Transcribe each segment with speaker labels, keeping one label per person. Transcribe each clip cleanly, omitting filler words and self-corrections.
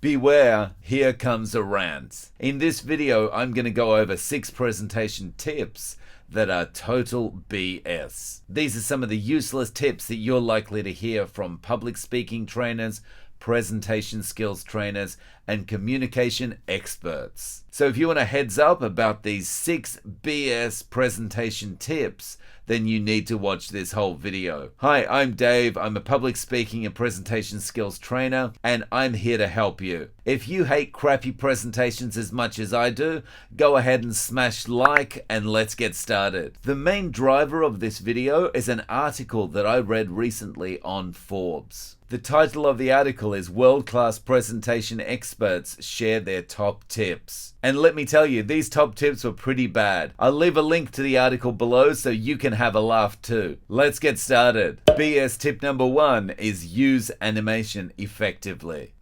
Speaker 1: Beware, here comes a rant. In this video, I'm going to go over 6 presentation tips that are total BS. These are some of the useless tips that you're likely to hear from public speaking trainers, presentation skills trainers, and communication experts. So if you want a heads up about these 6 BS presentation tips, then you need to watch this whole video. Hi, I'm Dave. I'm a public speaking and presentation skills trainer, and I'm here to help you. If you hate crappy presentations as much as I do, go ahead and smash like and let's get started. The main driver of this video is an article that I read recently on Forbes. The title of the article is World-Class Presentation Experts Share Their Top Tips. And let me tell you, these top tips were pretty bad. I'll leave a link to the article below so you can have a laugh too. Let's get started. BS tip number 1 is use animation effectively.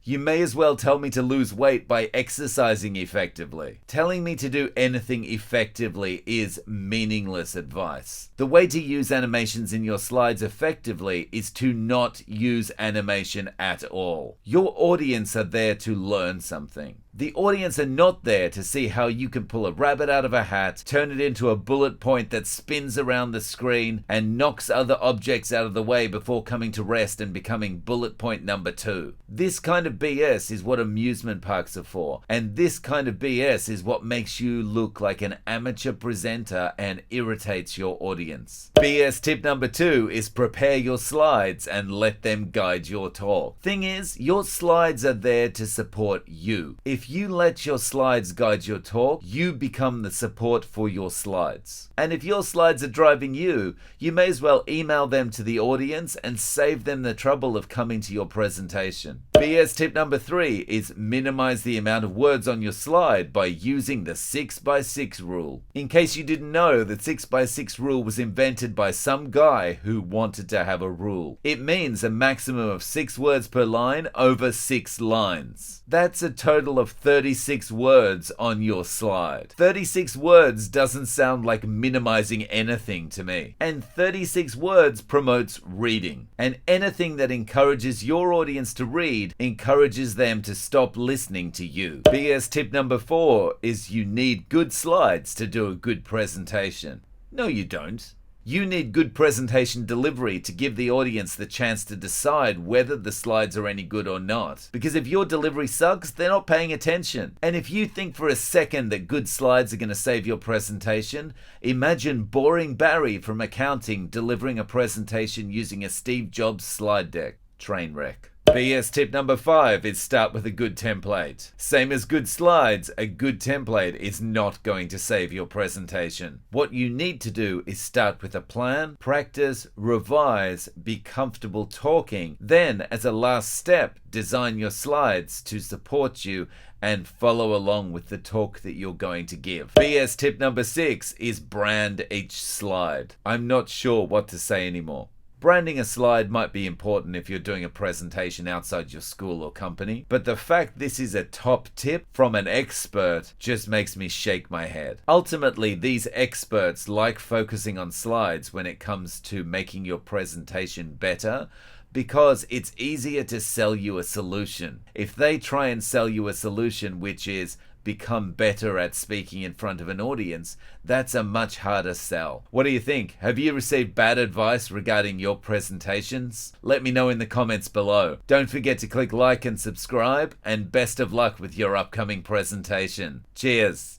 Speaker 1: You may as well tell me to lose weight by exercising effectively. Telling me to do anything effectively is meaningless advice. The way to use animations in your slides effectively is to not use animation at all. Your audience are there to learn something. The audience are not there to see how you can pull a rabbit out of a hat, turn it into a bullet point that spins around the screen and knocks other objects out of the way before coming to rest and becoming bullet point number 2. This kind of BS is what amusement parks are for, and this kind of BS is what makes you look like an amateur presenter and irritates your audience. BS tip number 2 is prepare your slides and let them guide your talk. Thing is, your slides are there to support you. If you let your slides guide your talk, you become the support for your slides. And if your slides are driving you, you may as well email them to the audience and save them the trouble of coming to your presentation. BS tip number 3 is minimize the amount of words on your slide by using the 6x6 rule. In case you didn't know, the 6x6 rule was invented by some guy who wanted to have a rule. It means a maximum of 6 words per line over 6 lines. That's a total of 36 words on your slide. 36 words doesn't sound like minimizing anything to me. And 36 words promotes reading. And anything that encourages your audience to read encourages them to stop listening to you. BS tip number 4 is you need good slides to do a good presentation. No, you don't. You need good presentation delivery to give the audience the chance to decide whether the slides are any good or not. Because if your delivery sucks, they're not paying attention. And if you think for a second that good slides are going to save your presentation, imagine boring Barry from accounting delivering a presentation using a Steve Jobs slide deck. Train wreck. BS tip number 5 is start with a good template. Same as good slides, a good template is not going to save your presentation. What you need to do is start with a plan, practice, revise, be comfortable talking. Then, as a last step, design your slides to support you and follow along with the talk that you're going to give. BS tip number 6 is brand each slide. I'm not sure what to say anymore. Branding a slide might be important if you're doing a presentation outside your school or company, but the fact this is a top tip from an expert just makes me shake my head. Ultimately, these experts like focusing on slides when it comes to making your presentation better, because it's easier to sell you a solution. If they try and sell you a solution which is become better at speaking in front of an audience, that's a much harder sell. What do you think? Have you received bad advice regarding your presentations? Let me know in the comments below. Don't forget to click like and subscribe, and best of luck with your upcoming presentation. Cheers!